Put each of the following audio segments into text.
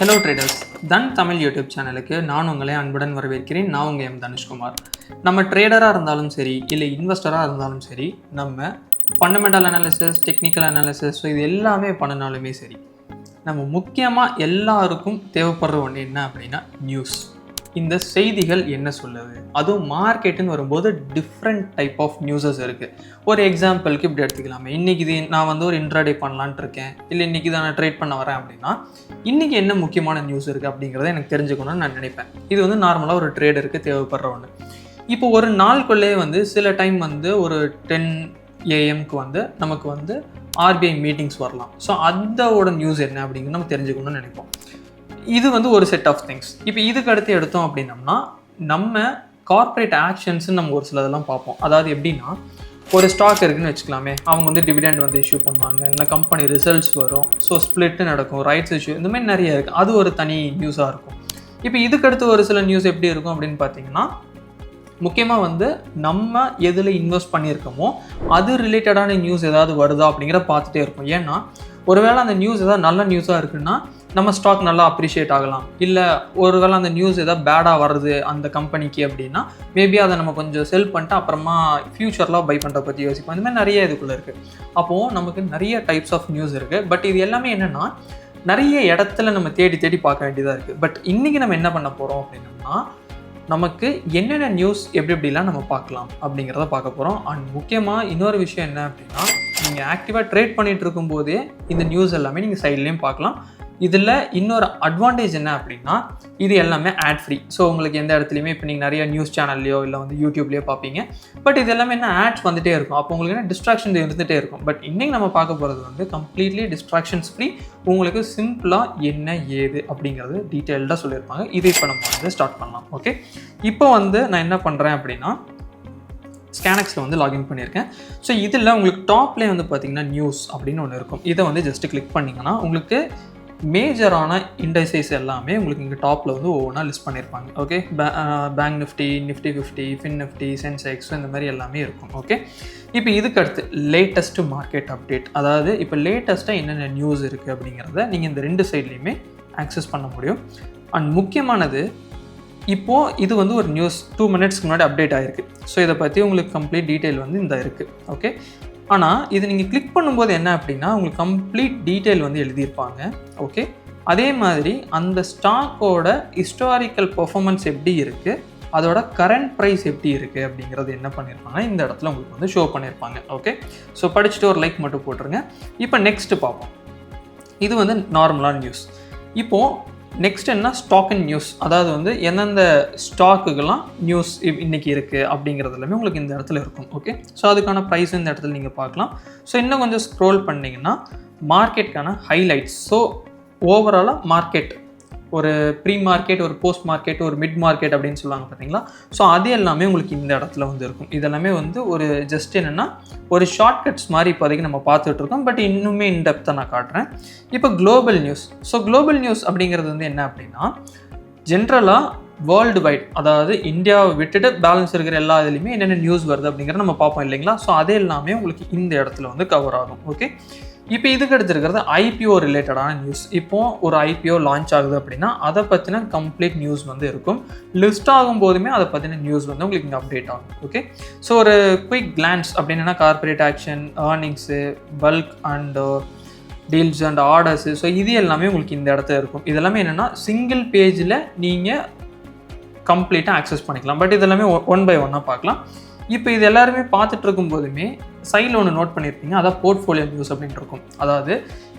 Hello traders, தன் Tamil YouTube சேனலுக்கு நான் உங்களை அன்புடன் வரவேற்கிறேன். நான் உங்கள் எம் தனுஷ்குமார். நம்ம ட்ரேடராக இருந்தாலும் சரி, இல்லை இன்வெஸ்டராக இருந்தாலும் சரி, நம்ம fundamental analysis, technical analysis, so இது எல்லாமே பண்ணினாலுமே சரி, நம்ம முக்கியமாக எல்லாருக்கும் தேவைப்படுற ஒன்று என்ன அப்படின்னா நியூஸ். இந்த செய்திகள் என்ன சொல்லுது, அதுவும் மார்க்கெட்டுன்னு வரும்போது டிஃப்ரெண்ட் டைப் ஆஃப் நியூஸஸ் இருக்குது. ஒரு எக்ஸாம்பிளுக்கு இப்படி எடுத்துக்கலாமே, இன்றைக்கி இது நான் வந்து ஒரு இன்ட்ராடே பண்ணலான்ட்டு இருக்கேன், இல்லை இன்றைக்கி தான் நான் ட்ரேட் பண்ண வரேன் அப்படின்னா இன்றைக்கி என்ன முக்கியமான நியூஸ் இருக்குது அப்படிங்கிறத எனக்கு தெரிஞ்சுக்கணும்னு நான் நினைப்பேன். இது வந்து நார்மலாக ஒரு ட்ரேடருக்கு தேவைப்படுற ஒன்று. இப்போ ஒரு நாளுக்குள்ளே வந்து சில டைம் வந்து ஒரு 10 AM வந்து நமக்கு வந்து ஆர்பிஐ மீட்டிங்ஸ் வரலாம். ஸோ அதோட நியூஸ் என்ன அப்படிங்கிறது நம்ம தெரிஞ்சுக்கணும்னு நினைப்போம். இது வந்து ஒரு செட் ஆஃப் திங்ஸ். இப்போ இதுக்கு அடுத்து எடுத்தோம் அப்படின்னம்னா நம்ம கார்ப்பரேட் ஆக்ஷன்ஸ்ன்னு நம்ம ஒரு சிலதெல்லாம் பார்ப்போம். அதாவது எப்படின்னா, ஒரு ஸ்டாக் இருக்குதுன்னு வச்சுக்கலாமே, அவங்க வந்து டிவிடெண்ட் வந்து இஷ்யூ பண்ணுவாங்க, இல்லை கம்பெனி ரிசல்ட்ஸ் வரும், ஸோ ஸ்ப்ளிட்டு நடக்கும், ரைட்ஸ் இஷ்யூ, இந்த மாதிரி நிறைய இருக்குது. அது ஒரு தனி நியூஸாக இருக்கும். இப்போ இதுக்கடுத்து ஒரு சில நியூஸ் எப்படி இருக்கும் அப்படின்னு பார்த்தீங்கன்னா, முக்கியமாக வந்து நம்ம எதில் இன்வெஸ்ட் பண்ணியிருக்கோமோ அது ரிலேட்டடான நியூஸ் ஏதாவது வருதா அப்படிங்கிறத பார்த்துட்டே இருக்கும். ஏன்னா ஒருவேளை அந்த நியூஸ் ஏதாவது நல்ல நியூஸாக இருக்குன்னா நம்ம ஸ்டாக் நல்லா அப்ரிஷியேட் ஆகலாம். இல்லை ஒருவேளை அந்த நியூஸ் ஏதாவது பேடாக வருது அந்த கம்பெனிக்கு அப்படின்னா மேபி அதை நம்ம கொஞ்சம் செல் பண்ணிட்டு அப்புறமா ஃப்யூச்சரில் பை பண்ணுறத பற்றி யோசிப்போம். இந்த மாதிரி நிறைய இதுக்குள்ளே இருக்குது. அப்போது நமக்கு நிறைய டைப்ஸ் ஆஃப் நியூஸ் இருக்குது. பட் இது எல்லாமே என்னென்னா நிறைய இடத்துல நம்ம தேடி தேடி பார்க்க வேண்டியதாக இருக்குது. பட் இன்றைக்கி நம்ம என்ன பண்ண போகிறோம் அப்படின்னா, நமக்கு என்னென்ன நியூஸ் எப்படிலாம் நம்ம பார்க்கலாம் அப்படிங்கிறத பார்க்க போகிறோம். அண்ட் முக்கியமாக இன்னொரு விஷயம் என்ன அப்படின்னா, நீங்கள் ஆக்டிவாக ட்ரேட் பண்ணிகிட்டு இருக்கும்போதே இந்த நியூஸ் எல்லாமே நீங்கள் சைட்லேயும் பார்க்கலாம். இதில் இன்னொரு அட்வான்டேஜ் என்ன அப்படின்னா, இது எல்லாமே ஆட் ஃப்ரீ. ஸோ உங்களுக்கு எந்த இடத்துலையுமே இப்போ நீங்கள் நிறைய நியூஸ் சேனல்லையோ இல்லை வந்து யூடியூப்லேயோ பார்ப்பீங்க. பட் இது எல்லாமே என்ன ஆட்ஸ் வந்துகிட்டே இருக்கும். அப்போ உங்களுக்கு என்ன டிஸ்ட்ராக்ஷன் இருந்துகிட்டே இருக்கும். பட் இன்றைக்கி நம்ம பார்க்க போகிறது வந்து கம்ப்ளீட்லி டிஸ்ட்ராக்ஷன்ஸ் ஃப்ரீ. உங்களுக்கு சிம்பிளாக என்ன ஏது அப்படிங்கிறது டீட்டெயில்டாக சொல்லியிருப்பாங்க. இது இப்போ நம்ம வந்து ஸ்டார்ட் பண்ணலாம். ஓகே, இப்போ வந்து நான் என்ன பண்ணுறேன் அப்படின்னா, ஸ்கேனக்ஸில் வந்து லாகின் பண்ணியிருக்கேன். ஸோ இதில் உங்களுக்கு டாப்லேயே வந்து பார்த்திங்கன்னா நியூஸ் அப்படின்னு ஒன்று இருக்கும். இதை வந்து ஜஸ்ட்டு கிளிக் பண்ணிங்கன்னா உங்களுக்கு மேஜரான இண்டைசஸ் எல்லாமே உங்களுக்கு இங்கே டாப்பில் வந்து ஒவ்வொன்றா லிஸ்ட் பண்ணியிருப்பாங்க. Okay, bank Nifty, Nifty 50, fin Nifty, Sensex, இந்த மாதிரி எல்லாமே இருக்கும். ஓகே, இப்போ இதுக்கு அடுத்து லேட்டஸ்ட்டு மார்க்கெட் அப்டேட், அதாவது இப்போ லேட்டஸ்ட்டாக என்னென்ன நியூஸ் இருக்குது அப்படிங்கிறத நீங்கள் இந்த ரெண்டு சைட்லேயுமே ஆக்சஸ் பண்ண முடியும். அண்ட் முக்கியமானது, இப்போது இது வந்து ஒரு நியூஸ் 2 மினிட்ஸ்க்கு முன்னாடி அப்டேட் ஆகிருக்கு. ஸோ இதை பற்றி உங்களுக்கு கம்ப்ளீட் டீட்டெயில் வந்து இந்த இருக்குது. ஓகே, ஆனால் இது நீங்கள் கிளிக் பண்ணும்போது என்ன அப்படின்னா உங்களுக்கு கம்ப்ளீட் டீட்டெயில் வந்து எழுதியிருப்பாங்க. ஓகே, அதே மாதிரி அந்த ஸ்டாக்கோட ஹிஸ்டாரிக்கல் பெர்ஃபார்மன்ஸ் எப்படி இருக்குது, அதோட கரண்ட் ப்ரைஸ் எப்படி இருக்குது அப்படிங்கிறது என்ன பண்ணியிருப்பாங்க இந்த இடத்துல உங்களுக்கு வந்து ஷோ பண்ணியிருப்பாங்க. ஓகே, ஸோ படிச்சுட்டு ஒரு லைக் மட்டும் போட்டுருங்க. இப்போ நெக்ஸ்ட்டு பார்ப்போம். இது வந்து நார்மலான நியூஸ். இப்போது நெக்ஸ்ட் என்ன, ஸ்டாக் அண்ட் நியூஸ், அதாவது வந்து எந்தெந்த ஸ்டாக்குகள்லாம் நியூஸ் இன்றைக்கி இருக்குது அப்படிங்கிறது எல்லாமே உங்களுக்கு இந்த இடத்துல இருக்கும். ஓகே, ஸோ அதுக்கான ப்ரைஸும் இந்த இடத்துல நீங்கள் பார்க்கலாம். ஸோ இன்னும் கொஞ்சம் ஸ்க்ரோல் பண்ணிங்கன்னா மார்க்கெட்டுக்கான ஹைலைட்ஸ். ஸோ ஓவராலாக மார்க்கெட், ஒரு ப்ரீ மார்க்கெட், ஒரு போஸ்ட் மார்க்கெட், ஒரு மிட் மார்க்கெட் அப்படின்னு சொல்லுவாங்க பார்த்தீங்களா. ஸோ அது எல்லாமே உங்களுக்கு இந்த இடத்துல வந்து இருக்கும். இதெல்லாமே வந்து ஒரு ஜஸ்ட் என்னென்னா ஒரு ஷார்ட்கட்ஸ் மாதிரி இப்போதைக்கு நம்ம பார்த்துட்ருக்கோம். பட் இன்னுமே இன்டெப்த்தாக நான் காட்டுறேன். இப்போ global news. So global news அப்படிங்கிறது வந்து என்ன அப்படின்னா, ஜென்ரலாக வேர்ல்டு வைட், அதாவது இந்தியாவை விட்டுட்டு பேலன்ஸ் இருக்கிற எல்லா இதுலேயுமே என்னென்ன நியூஸ் வருது அப்படிங்கிறத நம்ம பார்ப்போம் இல்லைங்களா. ஸோ அது எல்லாமே உங்களுக்கு இந்த இடத்துல வந்து கவர் ஆகும். ஓகே, இப்போ இதுக்கு எடுத்துருக்கிறது ஐபிஓ ரிலேட்டடான நியூஸ். இப்போது ஒரு ஐபிஓ லான்ச் ஆகுது அப்படின்னா அதை பற்றின கம்ப்ளீட் நியூஸ் வந்து இருக்கும். லிஸ்ட் ஆகும் போதுமே அதை பற்றின நியூஸ் வந்து உங்களுக்கு இங்கே அப்டேட் ஆகும். ஓகே, ஸோ ஒரு குயிக் கிளான்ஸ் அப்படின்னா corporate action, earnings, bulk and deals and orders, so இது எல்லாமே உங்களுக்கு இந்த இடத்துல இருக்கும். இதெல்லாமே என்னென்னா சிங்கிள் பேஜில் நீங்கள் கம்ப்ளீட்டாக ஆக்சஸ் பண்ணிக்கலாம். பட் இதெல்லாமே 1 by 1 பார்க்கலாம். இப்போ இது எல்லாருமே பார்த்துட்டு இருக்கும் போதுமே சைடில் ஒன்று நோட் பண்ணியிருப்பீங்க, அதான் போர்ட்ஃபோலியோ நியூஸ் அப்படின்ட்டு இருக்கும். அதாவது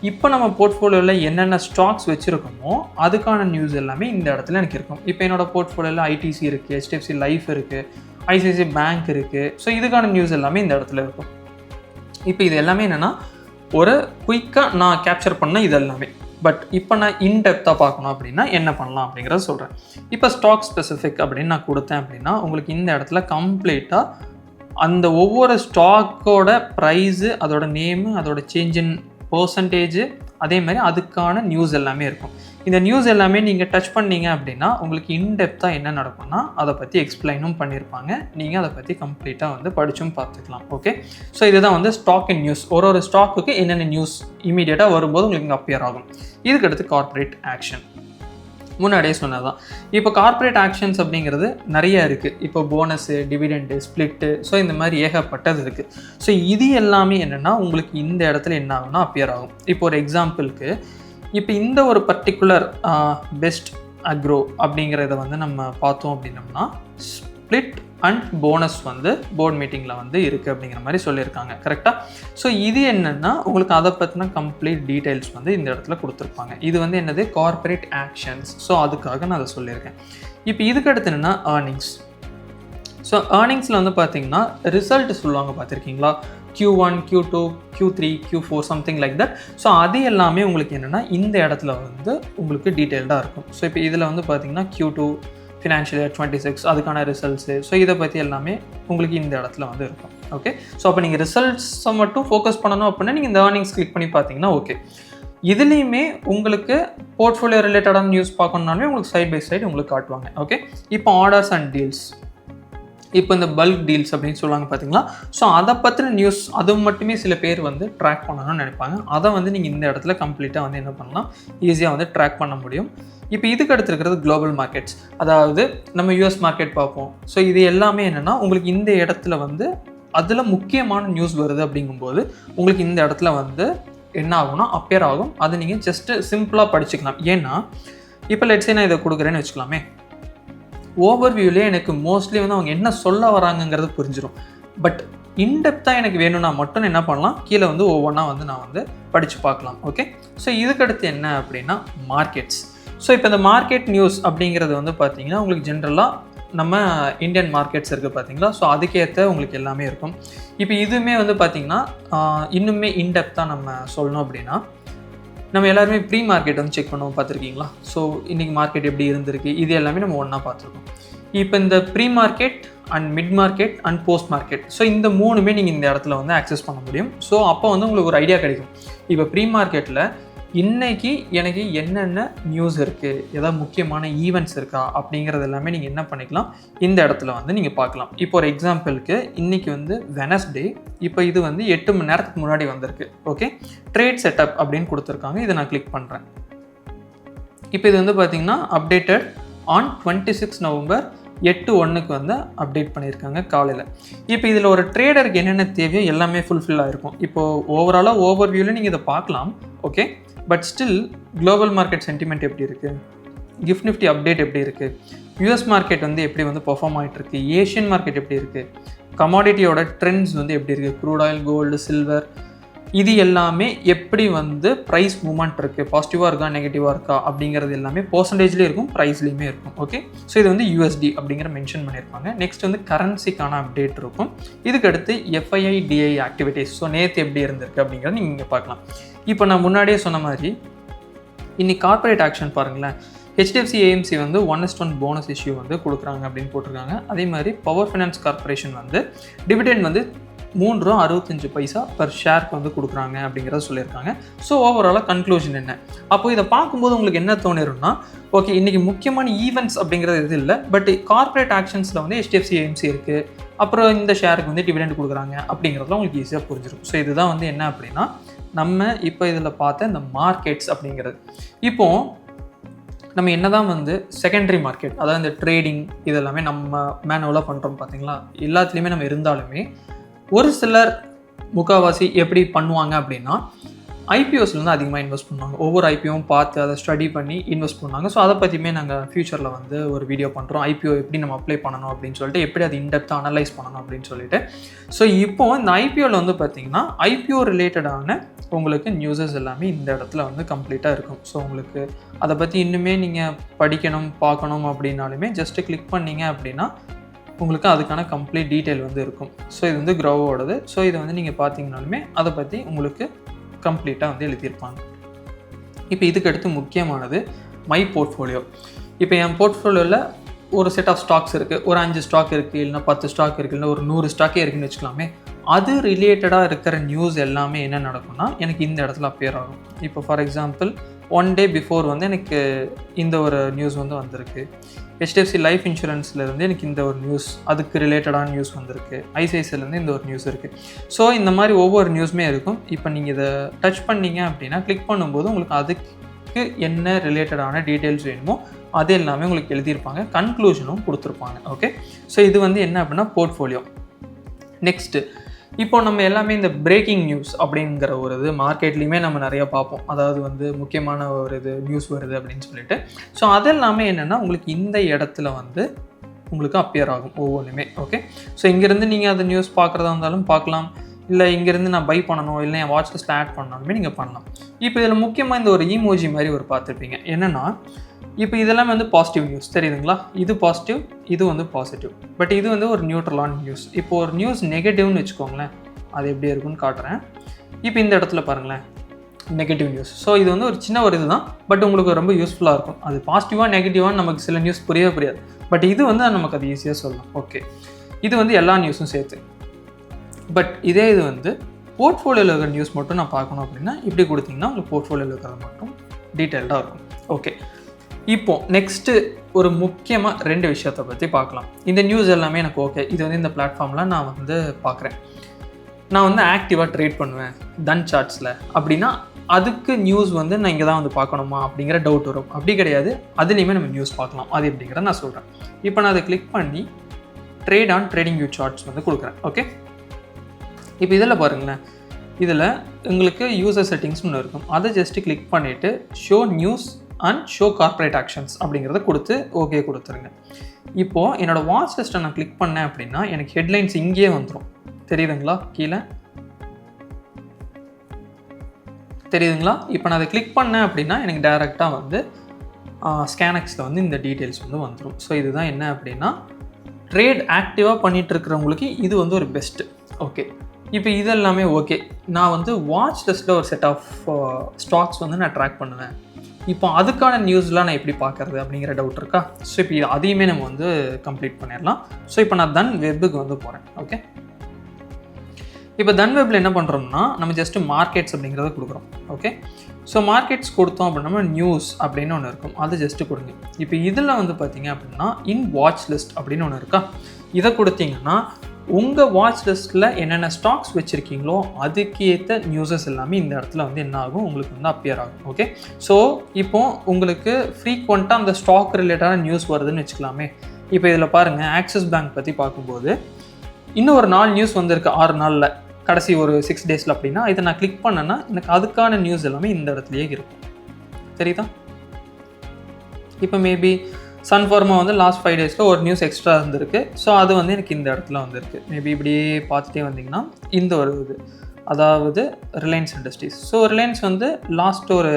இப்போ நம்ம போர்ட்ஃபோலியோவில் என்னென்ன ஸ்டாக்ஸ் வச்சுருக்கோமோ அதுக்கான நியூஸ் எல்லாமே இந்த இடத்துல எனக்கு இருக்கும். இப்போ என்னோடய போர்ட்ஃபோலியோவில் ஐடிசி இருக்குது, HDFC லைஃப் இருக்குது, ஐசிஐசிஐ பேங்க் இருக்குது. ஸோ இதுக்கான நியூஸ் எல்லாமே இந்த இடத்துல இருக்கும். இப்போ இது எல்லாமே என்னென்னா ஒரு குயிக்காக நான் கேப்சர் பண்ண இது எல்லாமே. பட் இப்போ நான் இன்டெப்த்தாக பார்க்கணும் அப்படின்னா என்ன பண்ணலாம் அப்படிங்கிறத சொல்கிறேன். இப்போ ஸ்டாக் ஸ்பெசிஃபிக் அப்படின்னு நான் கொடுத்தேன் அப்படின்னா உங்களுக்கு இந்த இடத்துல கம்ப்ளீட்டாக அந்த ஒவ்வொரு ஸ்டாக்கோட ப்ரைஸு, அதோட நேமு, அதோட சேஞ்ச் இன் பர்சன்டேஜ், அதே மாதிரி அதுக்கான நியூஸ் எல்லாமே இருக்கும். இந்த நியூஸ் எல்லாமே நீங்கள் டச் பண்ணீங்க அப்படின்னா உங்களுக்கு இன்டெப்த்தாக என்ன நடக்கும்னா அதை பற்றி எக்ஸ்பிளைனும் பண்ணியிருப்பாங்க. நீங்கள் அதை பற்றி கம்ப்ளீட்டாக வந்து படிச்சும் பார்த்துக்கலாம். ஓகே, ஸோ இதுதான் வந்து ஸ்டாக் அண்ட் நியூஸ். ஒரு ஸ்டாக்குக்கு என்னென்ன நியூஸ் இமீடியட்டாக வரும்போது உங்களுக்கு இங்கே அப்பியர் ஆகும். இதுக்கடுத்து கார்ப்பரேட் ஆக்ஷன். முன்னாடியே சொன்னதான். இப்போ கார்ப்பரேட் ஆக்ஷன்ஸ் அப்படிங்கிறது நிறைய இருக்குது. இப்போ போனஸு, டிவிடெண்டு, ஸ்ப்ளிட்டு, ஸோ இந்த மாதிரி ஏகப்பட்டது இருக்குது. ஸோ இது எல்லாமே என்னென்னா உங்களுக்கு இந்த இடத்துல என்ன ஆகும்னா அப்பியர் ஆகும். இப்போ ஒரு எக்ஸாம்பிளுக்கு இப்போ இந்த ஒரு பர்டிகுலர் பெஸ்ட் அக்ரோ அப்படிங்கிறத வந்து நம்ம பார்த்தோம் அப்படின்னம்னா ஸ்ப்ளிட் அண்ட் போனஸ் வந்து போர்ட் மீட்டிங்கில் வந்து இருக்குது அப்படிங்கிற மாதிரி சொல்லியிருக்காங்க. கரெக்டாக? ஸோ இது என்னென்னா உங்களுக்கு அதை பற்றின கம்ப்ளீட் டீட்டெயில்ஸ் வந்து இந்த இடத்துல கொடுத்துருப்பாங்க. இது வந்து என்னது கார்ப்பரேட் ஆக்ஷன்ஸ். ஸோ அதுக்காக நான் அதை சொல்லியிருக்கேன். இப்போ இதுக்கு அடுத்து என்னென்னா ஏர்னிங்ஸ். ஸோ ஏர்னிங்ஸில் வந்து பார்த்தீங்கன்னா ரிசல்ட் சொல்லுவாங்க, பார்த்துருக்கீங்களா? Q1, Q2, Q3, Q4 something like that. So அது எல்லாமே உங்களுக்கு என்னென்னா இந்த இடத்துல வந்து உங்களுக்கு டீட்டெயில்டாக இருக்கும். ஸோ இப்போ இதில் வந்து பார்த்தீங்கன்னா Q2 ஃபினான்ஷியல் இயர் 26 அதுக்கான ரிசல்ட்ஸு, ஸோ இதை பற்றி எல்லாமே உங்களுக்கு இந்த இடத்துல வந்து இருக்கும். ஓகே, ஸோ அப்போ நீங்கள் ரிசல்ட்ஸை மட்டும் ஃபோக்கஸ் பண்ணணும் அப்படின்னா நீங்கள் இந்த ஏர்னிங்ஸ் கிளிக் பண்ணி பார்த்தீங்கன்னா ஓகே. இதுலேயுமே உங்களுக்கு போர்ட்ஃபோலியோ ரிலேட்டடான நியூஸ் பார்க்கணுன்னாலுமே உங்களுக்கு சைட் பை சைடு உங்களுக்கு காட்டுவாங்க. ஓகே, இப்போ ஆர்டர்ஸ் அண்ட் டீல்ஸ், இப்போ இந்த பல்க் டீல்ஸ் அப்படின்னு சொல்லுவாங்க பார்த்தீங்களா? ஸோ அதை பற்றின நியூஸ் அது மட்டுமே சில பேர் வந்து ட்ராக் பண்ணணும்னு நினைப்பாங்க. அதை வந்து நீங்கள் இந்த இடத்துல கம்ப்ளீட்டாக வந்து என்ன பண்ணலாம், ஈஸியாக வந்து ட்ராக் பண்ண முடியும். இப்போ இதுக்கு அடுத்து இருக்கிறது குளோபல் மார்க்கெட்ஸ், அதாவது நம்ம யூஎஸ் மார்க்கெட் பார்ப்போம். ஸோ இது எல்லாமே என்னென்னா உங்களுக்கு இந்த இடத்துல வந்து அதில் முக்கியமான நியூஸ் வருது அப்படிங்கும்போது உங்களுக்கு இந்த இடத்துல வந்து என்ன ஆகும்னா அப்பியர் ஆகும். அது நீங்கள் ஜஸ்ட்டு சிம்பிளாக படிச்சுக்கலாம். ஏன்னா இப்போ லெட்ஸே நான் இதை கொடுக்குறேன்னு வச்சுக்கலாமே, ஓவர்வியூலேயே எனக்கு மோஸ்ட்லி வந்து அவங்க என்ன சொல்ல வராங்கங்கிறது புரிஞ்சிடும். பட் இன்டெப்த்தாக எனக்கு வேணும்னா மட்டும் என்ன பண்ணலாம், கீழே வந்து ஒவ்வொன்றா வந்து நான் வந்து படித்து பார்க்கலாம். ஓகே, ஸோ இதுக்கடுத்து என்ன அப்படின்னா மார்க்கெட்ஸ். ஸோ இப்போ இந்த மார்க்கெட் நியூஸ் அப்படிங்கிறது வந்து பார்த்தீங்கன்னா உங்களுக்கு ஜென்ரலாக நம்ம இந்தியன் மார்க்கெட்ஸ் இருக்குது பார்த்தீங்களா? ஸோ அதுக்கேற்ற உங்களுக்கு எல்லாமே இருக்கும். இப்போ இதுவுமே வந்து பார்த்திங்கன்னா இன்னுமே இன்டெப்த்தாக நம்ம சொல்லணும் அப்படின்னா நம்ம எல்லாருமே ப்ரீ மார்க்கெட் வந்து செக் பண்ணுவோம், பார்த்துருக்கீங்களா? ஸோ இன்றைக்கி மார்க்கெட் எப்படி இருந்திருக்கு, இது எல்லாமே நம்ம ஒன்றா பார்த்துருக்கோம். இப்போ இந்த pre market and mid market and post market, so இந்த மூணுமே நீங்கள் இந்த இடத்துல வந்து ஆக்சஸ் பண்ண முடியும். ஸோ அப்போ வந்து உங்களுக்கு ஒரு ஐடியா கிடைக்கும். இப்போ ப்ரீ மார்க்கெட்டில் இன்றைக்கி எனக்கு என்னென்ன நியூஸ் இருக்குது, ஏதாவது முக்கியமான ஈவெண்ட்ஸ் இருக்கா அப்படிங்கிறது எல்லாமே நீங்கள் என்ன பண்ணிக்கலாம், இந்த இடத்துல வந்து நீங்கள் பார்க்கலாம். இப்போ ஒரு எக்ஸாம்பிளுக்கு இன்றைக்கி வந்து வெனஸ்டே, இப்போ இது வந்து 8 மணி நேரத்துக்கு முன்னாடி வந்திருக்கு. ஓகே, ட்ரேட் செட்டப் அப்படின்னு கொடுத்துருக்காங்க. இதை நான் கிளிக் பண்ணுறேன். இப்போ இது வந்து பார்த்திங்கன்னா அப்டேட்டட் ஆன் 26 நவம்பர் 8/1 வந்து அப்டேட் பண்ணியிருக்காங்க காலையில். இப்போ இதில் ஒரு ட்ரேடருக்கு என்னென்ன தேவையோ எல்லாமே ஃபுல்ஃபில் ஆகிருக்கும். இப்போது ஓவராலாக ஓவர்வியூவில் நீங்கள் இதை பார்க்கலாம். Okay, but still global market sentiment எப்படி இருக்குது, கிஃப்ட் நிஃப்டி அப்டேட் எப்படி இருக்குது, யூஎஸ் மார்க்கெட் வந்து எப்படி வந்து பெர்ஃபார்ம் ஆகிட்டுருக்கு, ஏஷியன் மார்க்கெட் எப்படி இருக்குது, கமாடிட்டியோட ட்ரெண்ட்ஸ் வந்து எப்படி இருக்குது, க்ரூட் ஆயில், கோல்டு, சில்வர், இது எல்லாமே எப்படி வந்து ப்ரைஸ் மூவ்மெண்ட் இருக்குது, பாசிட்டிவாக இருக்கா நெகட்டிவாக இருக்கா அப்படிங்கிறது எல்லாமே பர்சன்டேஜ்லேயும் இருக்கும், ப்ரைஸ்லேயுமே இருக்கும். ஓகே, ஸோ இது வந்து USD அப்படிங்கிற மென்ஷன் பண்ணியிருப்பாங்க. நெக்ஸ்ட் வந்து கரன்சிக்கான அப்டேட் இருக்கும். இதுக்கு அடுத்து FII DI ஆக்டிவிட்டீஸ், ஸோ நேற்று எப்படி இருந்திருக்கு அப்படிங்கிறத நீங்கள் இங்கே பார்க்கலாம். இப்போ நான் முன்னாடியே சொன்ன மாதிரி இன்னைக்கு கார்ப்பரேட் ஆக்ஷன் பாருங்களேன், HDFC AMC வந்து 1:1 போனஸ் இஷ்யூ வந்து கொடுக்குறாங்க அப்படின்னு போட்டிருக்காங்க. அதே மாதிரி பவர் ஃபைனான்ஸ் கார்பரேஷன் வந்து டிவிடெண்ட் வந்து ₹3.65 பர் ஷேருக்கு வந்து கொடுக்குறாங்க அப்படிங்கிறத சொல்லியிருக்காங்க. ஸோ ஓவராலாக கன்க்ளூஷன் என்ன, அப்போ இதை பார்க்கும்போது உங்களுக்கு என்ன தோணிரும்னா, ஓகே இன்றைக்கி முக்கியமான ஈவெண்ட்ஸ் அப்படிங்கிறது இது இல்லை, பட் கார்ப்பரேட் ஆக்ஷன்ஸில் வந்து HDFC AMC இருக்குது, அப்புறம் இந்த ஷேருக்கு வந்து டிவிடெண்ட் கொடுக்குறாங்க அப்படிங்கிறதுலாம் உங்களுக்கு ஈஸியாக புரிஞ்சிடும். ஸோ இதுதான் வந்து என்ன அப்படின்னா நம்ம இப்போ இதில் பார்த்த இந்த மார்க்கெட்ஸ் அப்படிங்கிறது. இப்போது நம்ம என்ன தான் வந்து செகண்டரி மார்க்கெட், அதாவது இந்த ட்ரேடிங் இதெல்லாமே நம்ம மேனுவலாக பண்ணுறோம் பார்த்தீங்களா, எல்லாத்துலேயுமே நம்ம இருந்தாலுமே ஒரு சிலர் முக்கால்வாசி எப்படி பண்ணுவாங்க அப்படின்னா ஐபிஓஸில் வந்து அதிகமாக இன்வெஸ்ட் பண்ணுவாங்க. ஒவ்வொரு ஐபிஓவும் பார்த்து அதை ஸ்டடி பண்ணி இன்வெஸ்ட் பண்ணுவாங்க. ஸோ அதை பற்றியுமே நாங்கள் ஃப்யூச்சரில் வந்து ஒரு வீடியோ பண்ணுறோம், ஐபிஓ எப்படி நம்ம அப்ளை பண்ணணும் அப்படின்னு சொல்லிட்டு, எப்படி அதை இன்டெப்த்தாக அனலைஸ் பண்ணணும் அப்படின்னு சொல்லிட்டு. ஸோ இப்போது இந்த ஐபிஓவில் வந்து பார்த்திங்கன்னா ஐபிஓ ரிலேட்டடான உங்களுக்கு நியூஸஸ் எல்லாமே இந்த இடத்துல வந்து கம்ப்ளீட்டாக இருக்கும். ஸோ உங்களுக்கு அதை பற்றி இன்னுமே நீங்கள் படிக்கணும் பார்க்கணும் அப்படின்னாலுமே ஜஸ்ட்டு கிளிக் பண்ணிங்க அப்படின்னா உங்களுக்கு அதுக்கான கம்ப்ளீட் டீட்டெயில் வந்து இருக்கும். ஸோ இது வந்து க்ரோவோடது. ஸோ இதை வந்து நீங்கள் பார்த்தீங்கனாலுமே அதை பற்றி உங்களுக்கு கம்ப்ளீட்டாக வந்து எழுதியிருப்பாங்க. இப்போ இதுக்கு அடுத்து முக்கியமானது மை போர்ட்ஃபோலியோ. இப்போ என் போர்ட்ஃபோலியோவில் ஒரு செட் ஆஃப் ஸ்டாக்ஸ் இருக்குது, ஒரு 5 ஸ்டாக் இருக்குது, இல்லைனா 10 ஸ்டாக் இருக்குது, இல்லை ஒரு 100 ஸ்டாக்கே இருக்குதுன்னு வச்சுக்கலாமே. அது ரிலேட்டடாக இருக்கிற நியூஸ் எல்லாமே என்ன நடக்கும்னா எனக்கு இந்த இடத்துல அப்பியர் ஆகும். இப்போ ஃபார் எக்ஸாம்பிள் 1 டே பிஃபோர் வந்து எனக்கு இந்த ஒரு நியூஸ் வந்து வந்திருக்கு, HDFC லைஃப் இன்சூரன்ஸ்லேருந்து எனக்கு இந்த ஒரு நியூஸ், அதுக்கு ரிலேட்டடான நியூஸ் வந்திருக்கு, ICICIலேருந்து இந்த ஒரு நியூஸ் இருக்குது. ஸோ இந்த மாதிரி ஒவ்வொரு நியூஸுமே இருக்கும். இப்போ நீங்கள் இதை டச் பண்ணிங்க அப்படின்னா கிளிக் பண்ணும்போது உங்களுக்கு அதுக்கு உங்களுக்கு என்ன ரிலேட்டடான டீட்டெயில்ஸ் வேணுமோ அது எல்லாமே உங்களுக்கு எழுதியிருப்பாங்க, கன்க்ளூஷனும் கொடுத்துருப்பாங்க. ஓகே, ஸோ இது வந்து என்ன அப்படின்னா போர்ட்ஃபோலியோ. நெக்ஸ்ட்டு இப்போ நம்ம எல்லாமே இந்த பிரேக்கிங் நியூஸ் அப்படிங்கிற ஒரு இது மார்க்கெட்லேயுமே நம்ம நிறைய பார்ப்போம். அதாவது வந்து முக்கியமான ஒரு இது நியூஸ் வருது அப்படின்னு சொல்லிட்டு. ஸோ அதெல்லாமே என்னென்னா உங்களுக்கு இந்த இடத்துல வந்து உங்களுக்கு அப்பியர் ஆகும் ஒவ்வொன்றுமே. ஓகே, ஸோ இங்கேருந்து நீங்கள் அந்த நியூஸ் பார்க்குறதா இருந்தாலும் பார்க்கலாம், இல்லை இங்கேருந்து நான் பை பண்ணணும், இல்லை என் வாட்ச் லிஸ்ட்டில் ஆட் பண்ணாலுமே நீங்கள் பண்ணலாம். இப்போ இதில் முக்கியமாக இந்த ஒரு ஈமோஜி மாதிரி ஒரு பார்த்துருப்பீங்க. என்னென்னா இப்போ இதெல்லாம் வந்து பாசிட்டிவ் நியூஸ் தெரியுதுங்களா, இது பாசிட்டிவ், இது வந்து பாசிட்டிவ். பட் இது வந்து ஒரு நியூட்ரலான நியூஸ். இப்போ ஒரு நியூஸ் நெகட்டிவ்னு வச்சுக்கோங்களேன், அது எப்படி இருக்குன்னு காட்டுறேன். இப்போ இந்த இடத்துல பாருங்களேன், நெகட்டிவ் நியூஸ். ஸோ இது வந்து ஒரு சின்ன ஒரு இது தான், பட் உங்களுக்கு ரொம்ப யூஸ்ஃபுல்லாக இருக்கும். அது பாசிட்டிவாக நெகட்டிவாக நமக்கு சில நியூஸ் புரியாது, பட் இது வந்து நமக்கு அது ஈஸியாக சொல்லலாம். ஓகே, இது வந்து எல்லா நியூஸும் சேர்த்து. பட் இதே இது வந்து போர்ட்ஃபோலியோவில் இருக்கிற நியூஸ் மட்டும் நான் பார்க்கணும் அப்படின்னா இப்படி கொடுத்தீங்கன்னா உங்களுக்கு போர்ட்ஃபோலியோவில் இருக்கிறது மட்டும் டீட்டெயில்டாக இருக்கும். ஓகே, இப்போது நெக்ஸ்ட்டு ஒரு முக்கியமாக 2 விஷயத்தை பற்றி பார்க்கலாம். இந்த நியூஸ் எல்லாமே எனக்கு ஓகே, இது வந்து இந்த பிளாட்ஃபார்மில் நான் வந்து பார்க்குறேன், நான் வந்து ஆக்டிவாக ட்ரேட் பண்ணுவேன் தன் சார்ட்ஸில் அப்படின்னா அதுக்கு நியூஸ் வந்து நான் இங்கே தான் வந்து பார்க்கணுமா அப்படிங்கிற டவுட் வரும். அப்படி கிடையாது, அதுலேயுமே நம்ம நியூஸ் பார்க்கலாம். அது எப்படிங்கிறத நான் சொல்கிறேன். இப்போ நான் அதை கிளிக் பண்ணி trade on trading view charts வந்து கொடுக்குறேன். ஓகே, இப்போ இதில் பாருங்களேன், இதில் உங்களுக்கு யூசர் செட்டிங்ஸ்னு ஒன்று இருக்கும். அதை ஜஸ்ட்டு கிளிக் பண்ணிவிட்டு show news and show corporate actions அப்படிங்கிறத கொடுத்து ஓகே கொடுத்துருங்க. இப்போது என்னோடய வாட்ச் லிஸ்ட்டை நான் கிளிக் பண்ணேன் அப்படின்னா எனக்கு ஹெட்லைன்ஸ் இங்கேயே வந்துடும். தெரியுதுங்களா, கீழே தெரியுதுங்களா? இப்போ நான் அதை கிளிக் பண்ணேன் அப்படின்னா எனக்கு டைரெக்டாக வந்து ஸ்கேனக்ஸில் வந்து இந்த டீட்டெயில்ஸ் வந்து வந்துடும். ஸோ இதுதான் என்ன அப்படின்னா ட்ரேட் ஆக்டிவாக பண்ணிகிட்டு இருக்கிறவங்களுக்கு இது வந்து ஒரு பெஸ்ட்டு. ஓகே, இப்போ இதெல்லாமே ஓகே. நான் வந்து வாட்ச் லிஸ்ட்டில் ஒரு செட் ஆஃப் ஸ்டாக்ஸ் வந்து நான் ட்ராக் பண்ணுவேன். இப்போ அதுக்கான நியூஸ்லாம் நான் எப்படி பார்க்குறது அப்படிங்கிற டவுட் இருக்கா? ஸோ இப்போ அதையுமே நம்ம வந்து கம்ப்ளீட் பண்ணிடலாம். ஸோ இப்போ நான் தன் வெப்புக்கு வந்து போகிறேன். ஓகே, இப்போ தன் வெப்பில் என்ன பண்ணுறோம்னா நம்ம ஜஸ்ட்டு மார்க்கெட்ஸ் அப்படிங்கிறத கொடுக்குறோம். ஓகே, ஸோ மார்க்கெட்ஸ் கொடுத்தோம் அப்படின்னா நியூஸ் அப்படின்னு ஒன்று இருக்கும், அது ஜஸ்ட்டு கொடுங்க. இப்போ இதில் வந்து பார்த்தீங்க அப்படின்னா இன் வாட்ச் லிஸ்ட் அப்படின்னு ஒன்று இருக்கா, இதை கொடுத்தீங்கன்னா உங்கள் வாட்ச் லிஸ்ட்டில் என்னென்ன ஸ்டாக்ஸ் வச்சுருக்கீங்களோ அதுக்கேற்ற நியூஸஸ் எல்லாமே இந்த இடத்துல வந்து என்ன ஆகும் உங்களுக்கு வந்து அப்பியர் ஆகும். ஓகே, ஸோ இப்போது உங்களுக்கு ஃப்ரீக்வெண்ட்டாக அந்த ஸ்டாக் ரிலேட்டடான நியூஸ் வருதுன்னு வச்சுக்கலாமே. இப்போ இதில் பாருங்கள், ஆக்சிஸ் பேங்க் பற்றி பார்க்கும்போது இன்னும் ஒரு 4 நியூஸ் வந்திருக்கு 6 நாளில், கடைசி ஒரு 6 டேஸில் அப்படின்னா இதை நான் கிளிக் பண்ணேன்னா எனக்கு அதுக்கான நியூஸ் எல்லாமே இந்த இடத்துலையே இருக்கும். தெரியுதா? இப்போ மேபி சன்ஃபார்மா வந்து லாஸ்ட் 5 டேஸில் ஒரு நியூஸ் எக்ஸ்ட்ரா இருந்திருக்கு. ஸோ அது வந்து எனக்கு இந்த இடத்துல வந்துருக்கு. மேபி இப்படியே பார்த்துட்டே வந்தீங்கன்னா இந்த ஒரு இது, அதாவது ரிலையன்ஸ் இண்டஸ்ட்ரீஸ். ஸோ ரிலையன்ஸ் வந்து லாஸ்ட் ஒரு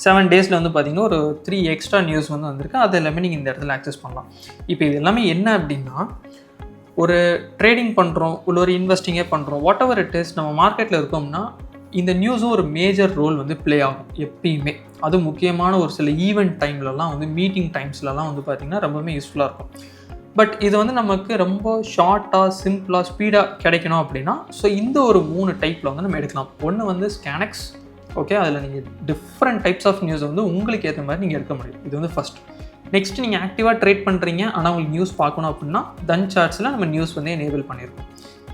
7 டேஸில் வந்து பார்த்திங்கன்னா ஒரு 3 எக்ஸ்ட்ரா நியூஸ் வந்து வந்திருக்கு. அது எல்லாமே நீங்கள் இந்த இடத்துல ஆக்சஸ் பண்ணலாம். இப்போ இது எல்லாமே என்ன அப்படின்னா ஒரு ட்ரேடிங் பண்ணுறோம், உள்ள ஒரு இன்வெஸ்டிங்கே பண்ணுறோம், வாட் எவர் இட் இஸ், நம்ம மார்க்கெட்டில் இருக்கோம்னா இந்த நியூஸும் ஒரு மேஜர் ரோல் வந்து ப்ளே ஆகும் எப்பயுமே. அது முக்கியமான ஒரு சில ஈவெண்ட் டைம்லலாம் வந்து மீட்டிங் டைம்ஸ்லலாம் வந்து பார்த்திங்கன்னா ரொம்பவுமே யூஸ்ஃபுல்லாக இருக்கும். பட் இது வந்து நமக்கு ரொம்ப ஷார்ட்டாக சிம்பிளாக ஸ்பீடாக கிடைக்கணும் அப்படின்னா ஸோ இந்த ஒரு 3 டைப்பில் வந்து நம்ம எடுக்கலாம். ஒன்று வந்து ஸ்கேனக்ஸ். ஓகே, அதில் நீங்கள் டிஃப்ரெண்ட் டைப்ஸ் ஆஃப் நியூஸ் வந்து உங்களுக்கு ஏற்ற மாதிரி நீங்கள் எடுக்க முடியும். இது வந்து ஃபஸ்ட். நெக்ஸ்ட் நீங்கள் ஆக்டிவாக ட்ரேட் பண்ணுறீங்க ஆனால் உங்களுக்கு நியூஸ் பார்க்கணும் அப்படின்னா தன் சார்ட்ஸில் நம்ம நியூஸ் வந்து எனேபிள் பண்ணியிருக்கோம்.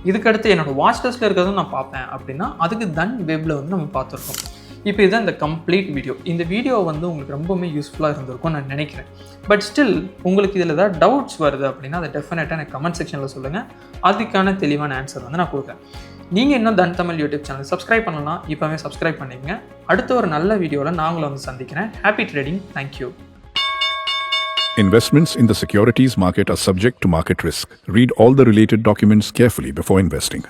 இதுக்கடுத்து என்னோடய வாட்ச் லிஸ்ட்டில் இருக்கிறதும் நான் பார்ப்பேன் அப்படின்னா அதுக்கு தன் வெப்பில் வந்து நம்ம பார்த்துருக்கோம். இப்போ இதுதான் இந்த கம்ப்ளீட் வீடியோ. இந்த வீடியோ வந்து உங்களுக்கு ரொம்பவுமே யூஸ்ஃபுல்லாக இருந்திருக்கும் நான் நினைக்கிறேன். பட் ஸ்டில் உங்களுக்கு இதில் ஏதாவது டவுட்ஸ் வருது அப்படின்னா அதை டெஃபினட்டாக எனக்கு கமெண்ட் செக்ஷனில் சொல்லுங்கள். அதுக்கான தெளிவான ஆன்சர் வந்து நான் கொடுக்குறேன். நீங்கள் இன்னும் தன் தமிழ் யூடியூப் சேனல் சப்ஸ்கிரைப் பண்ணலாம், இப்போவே சப்ஸ்கிரைப் பண்ணிக்கங்க. அடுத்த ஒரு நல்ல வீடியோவில் நான் உங்களை வந்து சந்திக்கிறேன். Happy trading. Thank you. Investments in the securities market are subject to market risk. Read all the related documents carefully before investing.